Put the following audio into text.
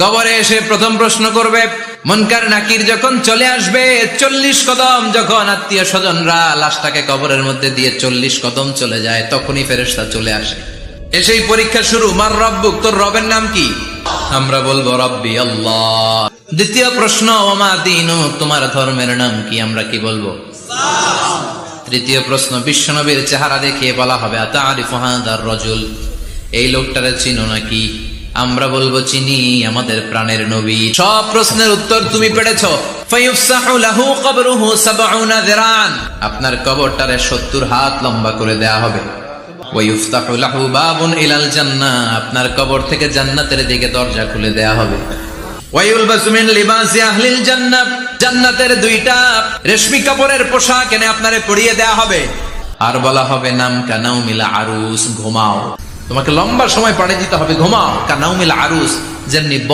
কবরে এসে প্রথম প্রশ্ন করবে, মুনকার নাকির যখন চলে আসবে, 40 কদম যখন আত্মীয় স্বজনরা লাশটাকে কবরের মধ্যে দিয়ে 40 কদম চলে যায়, তখনই ফেরেশতা চলে আসে। এসেই পরীক্ষা শুরু, মার রব্বুক, তোর রবের নাম কি? আমরা বলবো রব্বি আল্লাহ। দ্বিতীয় প্রশ্ন, ওমা দীনুক, তোমার ধর্মের নাম কি? আমরা কি বলবো? তৃতীয় প্রশ্ন, বিশ্বনবীর চেহারা দেখিয়ে বলা হবে, আতারিফু হাদার রাজুল, এই লোকটারে চিনো নাকি? আমরা বলবো চিনি, আমাদের প্রাণের নবী। সব প্রশ্নের উত্তর তুমি পেরেছো। ফায়ুফসাহু লাহু কবরুহু 70 যিরান, আপনার কবরটারে 70 হাত লম্বা করে দেয়া হবে। ওয়ায়ুফতাহু লাহু বাবুন ইলাল জান্নাহ, আপনার কবর থেকে জান্নাতের দিকে দরজা খুলে দেয়া হবে। ওয়ায়ুলবাসু মিন লিবাসি আহলিল জান্নাহ, জান্নাতের 2টা রেশমি কাপড়ের পোশাক এনে আপনারে পরিয়ে দেয়া হবে। আর বলা হবে, নাম কানাউমিল আরুস, ঘুমাও। তোমাকে লম্বা সময় পাড়ি দিতে হবে, ঘুমাও। কানাউমিল আরুস, যেমনি